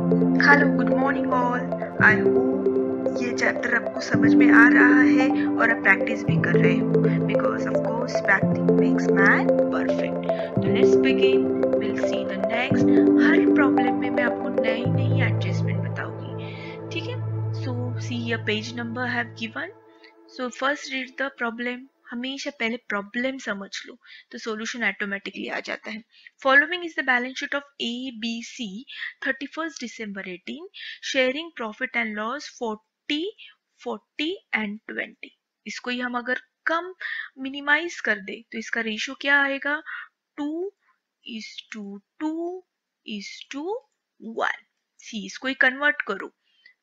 Hello, good morning all. I hope ये chapter आपको समझ में आ रहा है और आप प्रैक्टिस भी कर रहे हो, because of course practice makes man perfect. तो let's begin, will see the next. हर प्रॉब्लम में मैं आपको नई नई एडजस्टमेंट बताऊंगी, ठीक है। So see your page number have given. So first read the problem. हमेशा पहले प्रॉब्लम समझ लो तो सॉल्यूशन ऑटोमेटिकली आ जाता है। Following is the balance sheet of A B C 31st December 18, sharing profit and loss 40 40 and 20। इसको ही हम अगर कम मिनिमाइज कर दे तो इसका रेशियो क्या आएगा? 2:2 is to 1। सी इसको ही कन्वर्ट करो,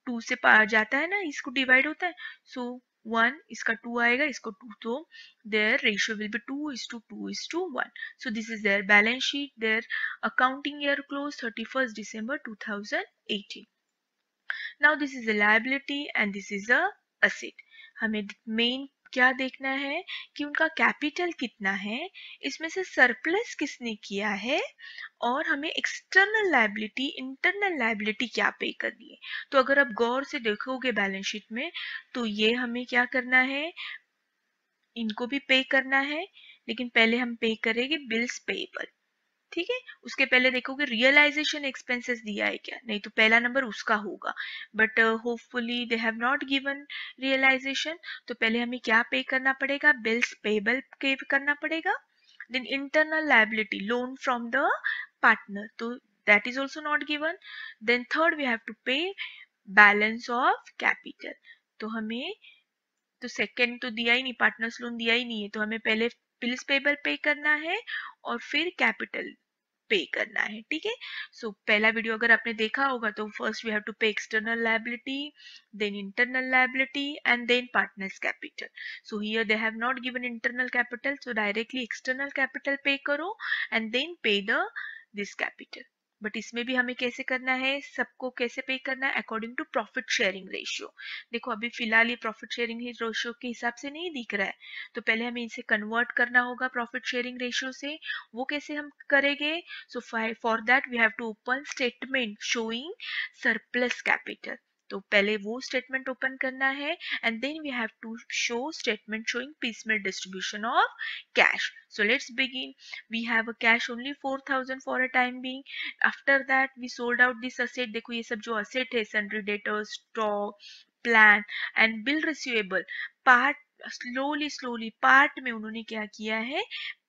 2 से पार जाता है ना, इसको डिवाइड होता है, सो 1 इसका 2 आएगा, इसको 2, तो their ratio will be 2:2:1। so this is their balance sheet, their accounting year close 31st December 2018। now this is a liability and this is a asset। हमें मेन क्या देखना है कि उनका कैपिटल कितना है, इसमें से सरप्लस किसने किया है, और हमें एक्सटर्नल लायबिलिटी इंटरनल लायबिलिटी क्या पे करनी है। तो अगर आप गौर से देखोगे बैलेंस शीट में तो ये हमें क्या करना है, इनको भी पे करना है, लेकिन पहले हम पे करेंगे बिल्स पेएबल, ठीक है। उसके पहले देखोगे रियलाइजेशन एक्सपेंसेस दिया है क्या, नहीं तो पहला नंबर उसका होगा, but hopefully they have not given realisation. तो पहले हमें क्या पे करना पड़ेगा, बिल्स पेएबल पे करना पड़ेगा। Then internal liability loan from the partner, तो that is also not given. Then third we have to pay balance of capital, तो हमें तो सेकेंड तो दिया ही नहीं, पार्टनर्स लोन दिया ही नहीं है, तो हमें पहले बिल्स पेबल पे करना है और फिर कैपिटल पे करना है, ठीक है। सो पहला वीडियो अगर आपने देखा होगा तो first we have to pay external liability, then internal liability and then partners capital. So here they have not given internal capital, so directly external capital pay करो and then pay the this capital. But इसमें भी हमें कैसे करना है, सबको कैसे pay करना है, according to profit sharing ratio. देखो अभी फिलहाल ये प्रॉफिट शेयरिंग रेशियो के हिसाब से नहीं दिख रहा है, तो पहले हमें इसे कन्वर्ट करना होगा प्रॉफिट शेयरिंग रेशियो से। वो कैसे हम करेंगे, so for that we have to open statement showing surplus capital. तो पहले वो स्टेटमेंट ओपन करना है and then we have to show statement showing piecemeal distribution of cash। so let's begin। we have a cash only 4000 for a time being। after that we sold out this asset। देखो ये सब जो asset है, sundry debtors, stock, plan and bill receivable, part slowly part में उन्होंने क्या किया है,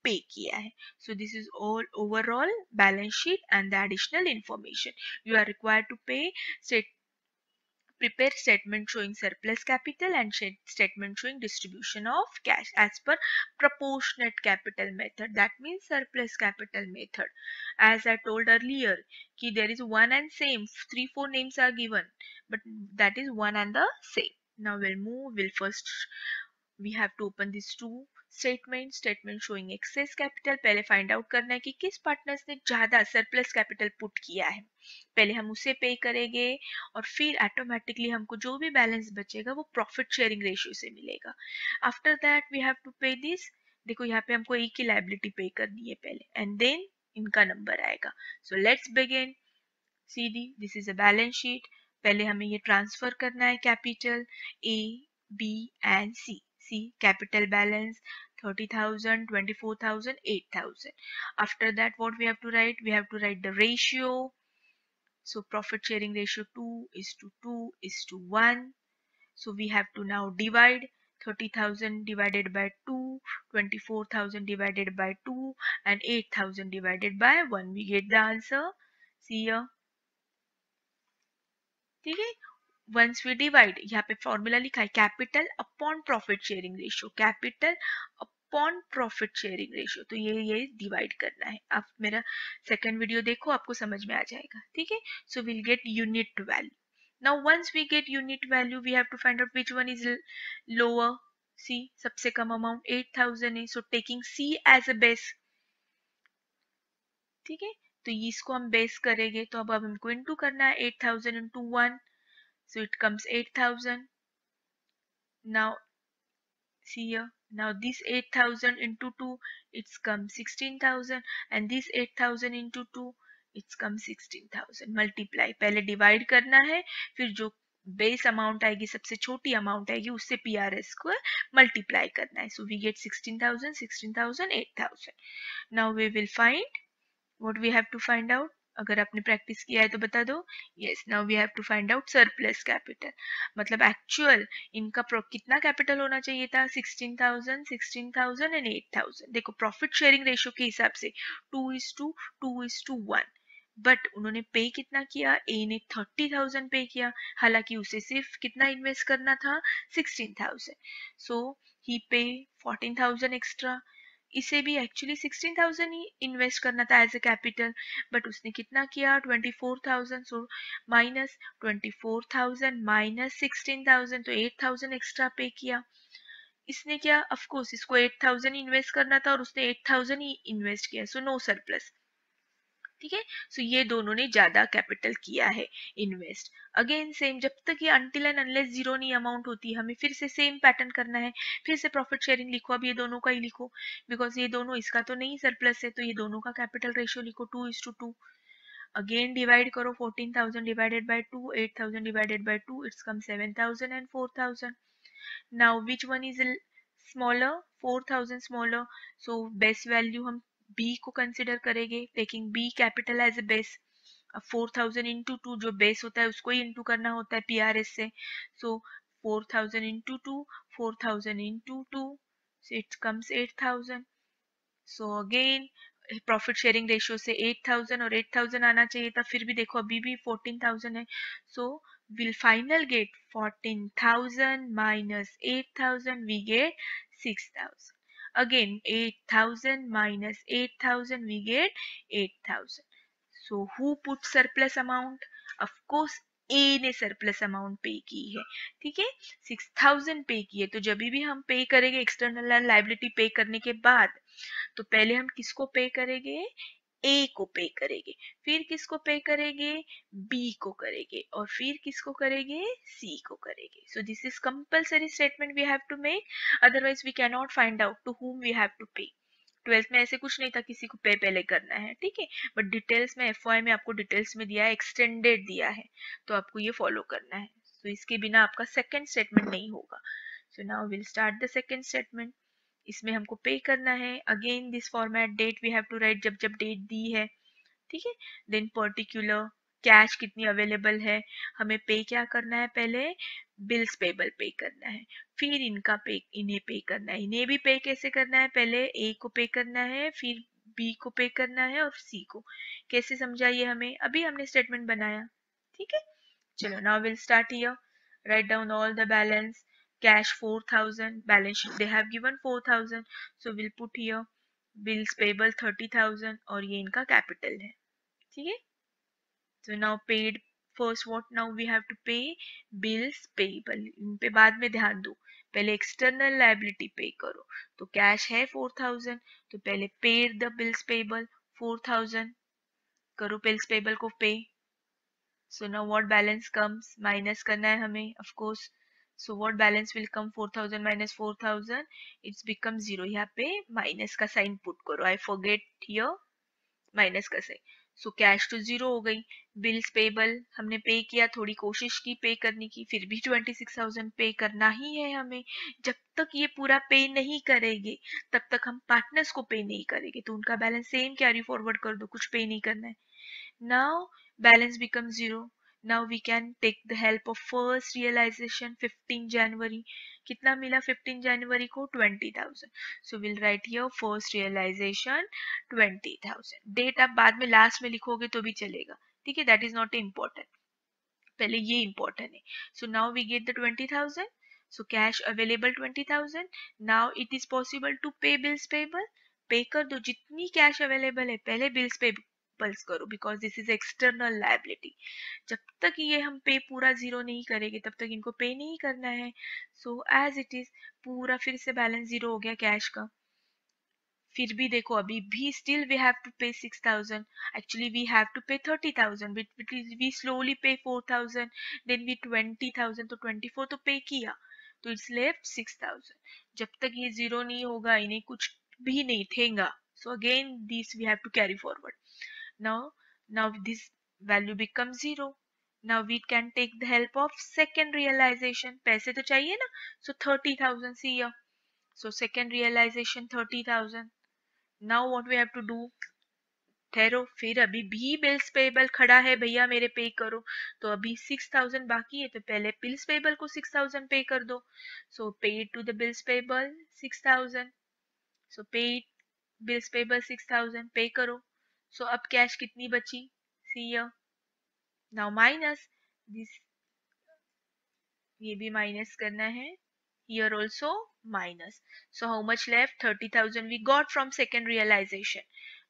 पे किया है। so this is all overall balance sheet and the additional information you are required to pay। prepare statement showing surplus capital and statement showing distribution of cash as per proportionate capital method, that means surplus capital method। as I told earlier ki there is one and same, 3-4 names are given, but that is one and the same। now we'll first we have to open these two statement showing excess capital। पहले find out करना है कि किस partners ने ज्यादा surplus capital put किया है, पहले हम उसे पे करेंगे और फिर ऑटोमेटिकली हमको जो भी बैलेंस बचेगा वो प्रॉफिट शेयरिंग रेशियो से मिलेगा। After that we have to pay this. देखो यहाँ पे हमको एक ही लायबिलिटी पे करनी है पहले एंड देन इनका नंबर आएगा। So let's begin. See the this is a balance sheet. पहले हमें ये ट्रांसफर करना है capital A B and C. See capital balance 30,000, 24,000, 8,000। after that what we have to write, we have to write the ratio। so profit sharing ratio 2:1। so we have to now divide 30,000 divided by 2, 24,000 divided by 2 and 8,000 divided by 1। we get the answer। see here, ठीक है। once we divide, यहाँ पे formula लिखा है capital upon profit sharing ratio, capital upon profit sharing ratio, तो ये divide करना है। आप मेरा सेकंड वीडियो देखो, आपको समझ में आ जाएगा, ठीक है। So will get unit value. now once we get unit value we have to find out which one is lower। c सबसे कम अमाउंट 8,000 है, so taking c as a base, ठीक है। तो इसको हम बेस करेंगे, तो अब हमको इनटू करना है 8,000 into 1, so it comes 8,000। now see here, now this 8,000 into 2 it's come 16,000 and this 8,000 into 2 it's come 16,000 multiply, पहले डिवाइड करना है, फिर जो बेस अमाउंट आएगी, सबसे छोटी अमाउंट आएगी, उससे PRS को मल्टीप्लाई करना है. So we get 16,000, 16,000, 8,000. Now we will find what we have to find out. अगर आपने प्रैक्टिस किया है तो बता दो. Yes, now we have to find out surplus capital, मतलब एक्चुअल इनका कितना कैपिटल होना चाहिए था. 16,000, 16,000 एंड 8,000. देखो प्रॉफिट शेयरिंग रेशियो के हिसाब से 2:1, बट उन्होंने पे कितना किया, ए ने 30,000 पे किया, हालांकि उसे सिर्फ कितना इन्वेस्ट करना था, 16,000. सो ही पे 14,000 एक्स्ट्रा. इसे भी एक्चुअली 16,000 ही इन्वेस्ट करना था एज ए कैपिटल, बट उसने कितना किया, 24,000. सो माइनस 24,000 माइनस 16,000, तो 8,000 एक्स्ट्रा पे किया. इसने क्या, ऑफ कोर्स इसको 8,000 ही इन्वेस्ट करना था और उसने 8,000 ही इन्वेस्ट किया, सो नो सरप्लस. ठीक है, सो ये दोनों ने ज्यादा कैपिटल किया है इन्वेस्ट. अगेन सेम, जब तक ये अनटिल एंड अनलेस जीरो नहीं अमाउंट होती, हमें फिर से सेम पैटर्न करना है. फिर से प्रॉफिट शेयरिंग लिखो, अब ये दोनों का ही लिखो, बिकॉज ये दोनों, इसका तो नहीं सरप्लस है, तो ये दोनों का कैपिटल रेशियो लिखो 2:2. अगेन डिवाइड करो, 14,000 divided by 2, 8,000 divided by 2, it's come 7,000 and 4,000. Now which one is smaller, 4,000 smaller. So base value हम b को कंसिडर करेंगे, taking b capital as a base. अब 4,000 इंटू 2, जो बेस होता है उसको ही इंटू करना होता है PRS से. सो 4,000 into 2, 4,000 into 2, it comes 8,000. So again profit sharing ratio से 8,000 और 8,000 आना चाहिए था, फिर भी देखो अभी भी 14,000 है. So will final get 14,000 minus 8,000, we get 6,000. Again 8,000 minus 8,000, we get 8,000. So who put surplus amount? Of course A ने सरप्लस अमाउंट पे की है. ठीक है, 6,000 पे की है, तो जब भी हम पे करेंगे एक्सटर्नल लायबिलिटी पे करने के बाद, तो पहले हम किसको पे करेंगे, ए को पे करेंगे, फिर किसको पे करेंगे, बी को करेंगे, और फिर किसको करेंगे, सी को करेंगे. So this is compulsory statement we have to make, otherwise we can not find out to whom we have to pay. 12th में ऐसे कुछ नहीं था किसी को पे पहले करना है, ठीक है, बट डिटेल्स में FY में आपको डिटेल्स में दिया है, एक्सटेंडेड दिया है, तो आपको ये फॉलो करना है. तो इसके बिना आपका सेकंड स्टेटमेंट नहीं होगा. So now will start the second statement. इसमें हमको पे करना है. Again this format, date we have to write जब जब डेट दी है, ठीक है. देन पर्टिकुलर कैश कितनी अवेलेबल है, हमें पे क्या करना है, पहले बिल्स पेबल पे करना है, फिर इनका पे, इन्हें पे करना है. इन्हें भी पे कैसे करना है, पहले ए को पे करना है, फिर बी को पे करना है, और सी को. कैसे समझाइए हमें, अभी हमने स्टेटमेंट बनाया. ठीक है, चलो now will start here. Write down all the balance. Cash 4,000, balance sheet they have given 4,000, so will put here bills payable 30,000, और ये इनका कैपिटल है. ठीक है, so now paid. first what now we have to pay, bills payable. इन पे बाद में ध्यान दो, पहले एक्सटर्नल लायबिलिटी पे करो. तो कैश है 4,000, तो पहले पेड द बिल्स पेबल 4,000, करो बिल्स पेबल को पे. So now what balance comes, minus करना है हमें of course. So what balance will come, 4,000 minus 4,000, it's become 0. यहाँ पे माइनस का साइन पुट करो, आई फॉरगेट हियर माइनस का साइन. सो कैश तो 0 हो गई. बिल्स पेबल हमने पे किया, थोड़ी कोशिश की पे करने की, फिर भी 26,000 पे करना ही है हमें. जब तक ये पूरा पे नहीं करेंगे तब तक हम पार्टनर्स को पे नहीं करेंगे, तो उनका बैलेंस सेम कैरी फॉरवर्ड कर दो, कुछ पे नहीं करना है. Now balance becomes 0. Now we can take the help of first realization 15 January. कितना मिला 15 जनवरी को, 20,000. So we'll write here first realization 20,000. Date आप बाद में लास्ट में लिखोगे तो भी चलेगा, ठीक है, that is not important. पहले ये important है. So now we get the 20,000. So cash available 20,000. Now it is possible to pay bills payable. पे कर दो, जितनी कैश अवेलेबल है पहले बिल्स पे पल्स करो, because this is external liability. जब तक ये हम पे पूरा 0 नहीं करेंगे तब तक इनको पे नहीं करना है. सो एज इट इज पूरा फिर से बैलेंस 0 हो गया कैश का. फिर भी देखो अभी भी स्टिल वी हैव टू पे 6,000. एक्चुअली वी हैव टू पे 30,000, वी स्लोली पे 4,000, देन वी 20,000, तो 24 तो पे किया, तो इट्स लेफ्ट 6,000. जब तक ये 0 नहीं होगा इन्हें कुछ भी नहीं थेगा. So again this we have to carry forward. Now Now this value becomes 0. Now we can take the help of second realization. पैसे तो चाहिए ना, so 30,000 see here. So second realization 30,000. Now what we have to do? ठहरो, फिर अभी भी bills payable खड़ा है, भैया मेरे पे करो, तो अभी 6,000 बाकी है, तो पहले बिल्स पेबल को 6,000 पे कर दो. So pay to the bills payable 6,000. So pay bills payable 6,000 पे करो. सो अब कैश कितनी बची? See here. Now minus this, ये भी माइनस करना है. Here also minus. So how much left? 30,000 we got from second realization.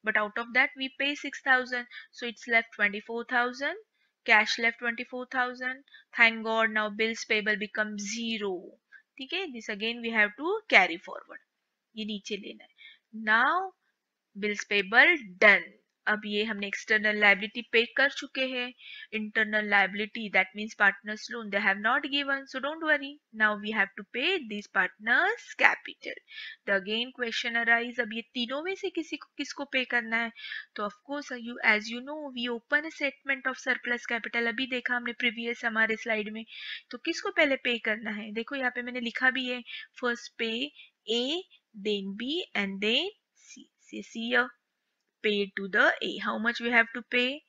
But out of that we pay 6,000. So it's left 24,000. Cash left 24,000. Thank God now bills payable becomes 0. Okay, this again we have to carry forward. ये नीचे लेना है. Now bills payable done. अब ये हमने external liability pay कर चुके हैं. Internal liability that means partners loan they have not given, so don't worry. Now we have to pay this partners capital. The again question arise, अब ये तीनों में से किसी को किसको पे करना है? तो of course you as you know we open a statement of surplus capital. अभी देखा हमने प्रीवियस हमारे स्लाइड में. तो किसको पहले पे करना है? देखो यहाँ पे मैंने लिखा भी है, first pay A, then B and then C. See here, pay to the A. How much we have to pay?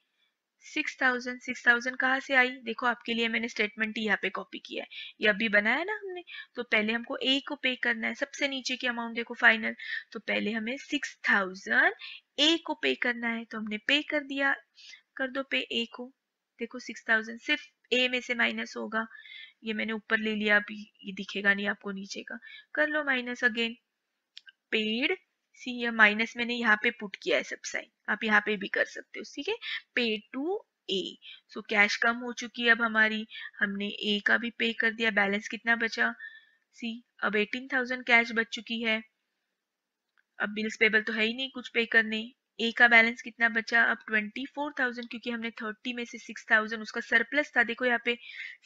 6,000. 6,000 कहाँ से आई? देखो आपके लिए मैंने स्टेटमेंट यहाँ पे कॉपी किया है, ये अभी बनाया ना हमने. तो पहले हमको A को पे करना है, सबसे नीचे की अमाउंट देखो फाइनल. तो पहले हमें 6,000 A को पे करना है, तो हमने पे कर दिया. कर दो पे A को. देखो 6,000 सिर्फ A में से माइनस होगा, ये मैंने ऊपर ले लिया, अभी ये दिखेगा नहीं आपको नीचे का. कर लो माइनस अगेन. पेड, सी ये माइनस मैंने यहाँ पे पुट किया है सब साइन, आप यहाँ पे भी कर सकते हो. ठीक है, paid to A. So cash कम हो चुकी है अब हमारी, हमने ए का भी पे कर दिया. बैलेंस कितना बचा? सी अब 18,000 कैश बच चुकी है. अब बिल्स पेबल तो है ही नहीं कुछ पे करने. ए का बैलेंस कितना बचा? अब 24,000, क्योंकि हमने 30 में से 6,000 उसका सरप्लस था. देखो यहाँ पे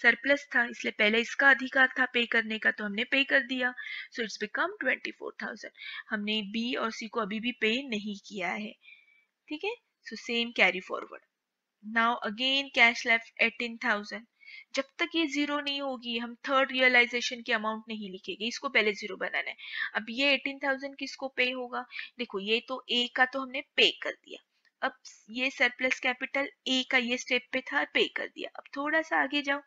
सरप्लस था, इसलिए पहले इसका अधिकार था पे करने का, तो हमने पे कर दिया. So it's become 24,000. हमने बी और सी को अभी भी पे नहीं किया है. ठीक है, so same carry forward. Now again cash left 18,000. जब तक ये जीरो नहीं होगी हम थर्ड रियलाइजेशन की अमाउंट नहीं लिखेंगे, इसको पहले जीरो बनाना है. अब ये 18,000 किसको पे होगा? देखो ये तो ए का तो हमने पे कर दिया. अब ये सरप्लस कैपिटल ए का ये स्टेप पे था, पे कर दिया. अब थोड़ा सा आगे जाओ,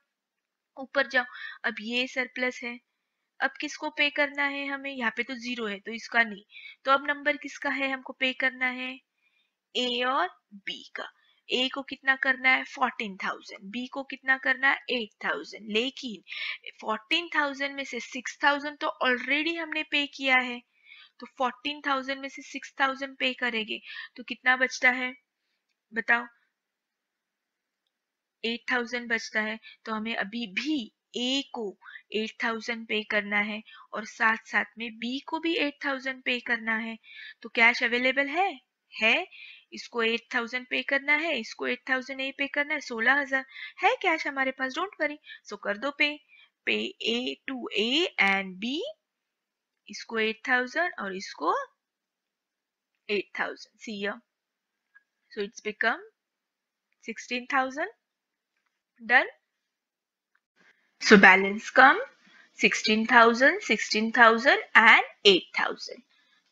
ऊपर जाओ. अब ये सरप्लस है, अब किसको पे करना है हमें? यहाँ पे तो जीरो है तो इसका नहीं. तो अब नंबर किसका है हमको पे करना है? ए और बी का. ए को कितना करना है? 14,000. बी को कितना करना है? 8,000. लेकिन 14,000 में से 6,000 तो ऑलरेडी हमने पे किया है, तो 14,000 में से 6,000 पे करेंगे तो कितना बचता है बताओ? 8,000 बचता है. तो हमें अभी भी ए को 8,000 पे करना है और साथ साथ में बी को भी 8,000 पे करना है. तो कैश अवेलेबल है. इसको 8,000 पे करना है, इसको 8,000 ए पे करना है, 16,000 है कैश हमारे पास. डोंट वरी, सो कर दो पे. पे ए टू ए एंड बी, इसको 8,000 और इसको 8,000. See here, so it's become 16,000. Done. So balance come 16,000, 16,000 and 8,000.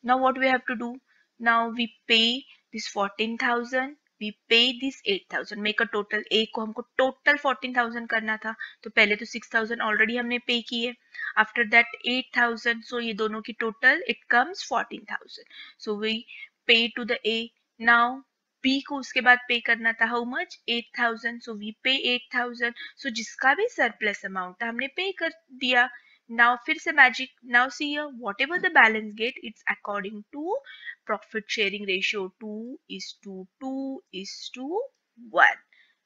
Now what we have to do? Now we pay this 14,000, we pay this 8,000, make a total. A को हमको total 14,000 करना था, तो पहले तो 6,000 already हमने pay किए. After that 8,000, so ये दोनों की total it comes 14,000. So we pay to the A. Now B को उसके बाद पे करना था हाउ मच? 8,000. सो वी पे 8,000. सो जिसका भी सरप्लस अमाउंट था हमने पे कर दिया. नाउ फिर से magic. Now see here, whatever the balance get it's according to profit sharing ratio 2:1.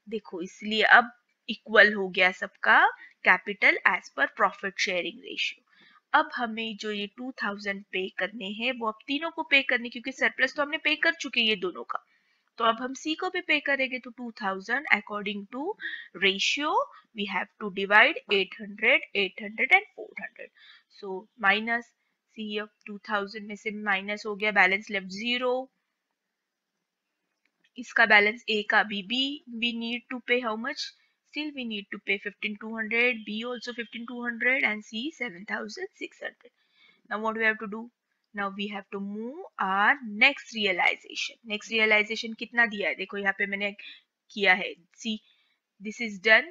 देखो इसलिए अब इक्वल हो गया सबका capital as per profit sharing ratio. अब हमें जो ये 2,000 पे करने हैं वो अब तीनों को पे करने, क्योंकि सरप्लस तो हमने पे कर चुके ये दोनों का. तो अब हम सी को भी पे करेंगे. तो 2,000 according to ratio we have to divide 800, 800 and 400. So minus C, अब 2,000 में से माइनस हो गया, बैलेंस लेफ्ट 0. इसका बैलेंस ए का B we need to pay how much? Still we need to pay 15,200, B also 15,200 and C 7,600. Now what we have to do? Now we have to move our next realization. Next realization कितना दिया है? देखो यहाँ पे मैंने किया है. See, this is done.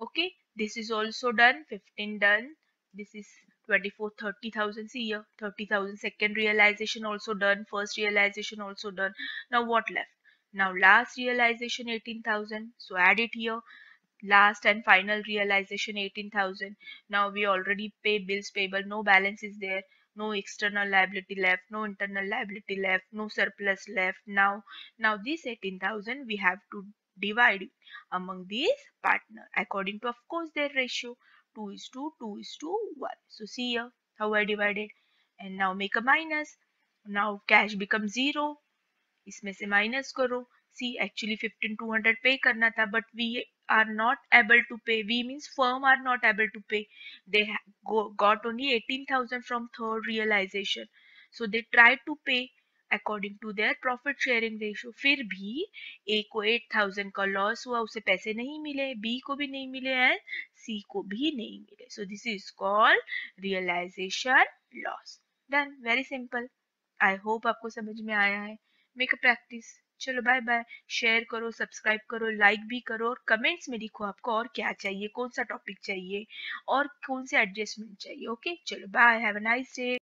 Okay, this is also done. 15 done. This is 24, 30,000. See here, 30,000. Second realization also done. First realization also done. Now what left? Now last realization 18,000. So add it here. Last and final realization 18,000. Now we already pay bills payable. No balance is there. No external liability left. No internal liability left. No surplus left. Now this 18,000 we have to divide among these partner according to, of course, their ratio. 2 is to 2 is to 1. So see here how I divided. And now make a minus. Now cash becomes 0. इसमें से minus करो. सी actually 15,200 pay करना था, but we are not able to pay. We means firm are not able to pay. They got only 18,000 from third realization, so they tried to pay according to their profit sharing ratio. फिर भी ए को 8,000 का loss हुआ, उसे पैसे नहीं मिले, B को भी नहीं मिले एंड सी को भी नहीं मिले. So this is called realisation loss. Done. Very simple. I hope आपको समझ में आया है. Make a practice. चलो बाय बाय. शेयर करो, सब्सक्राइब करो, लाइक भी करो और कमेंट्स में लिखो आपको और क्या चाहिए, कौन सा टॉपिक चाहिए और कौन से एडजस्टमेंट चाहिए. ओके, चलो bye. Have a nice day.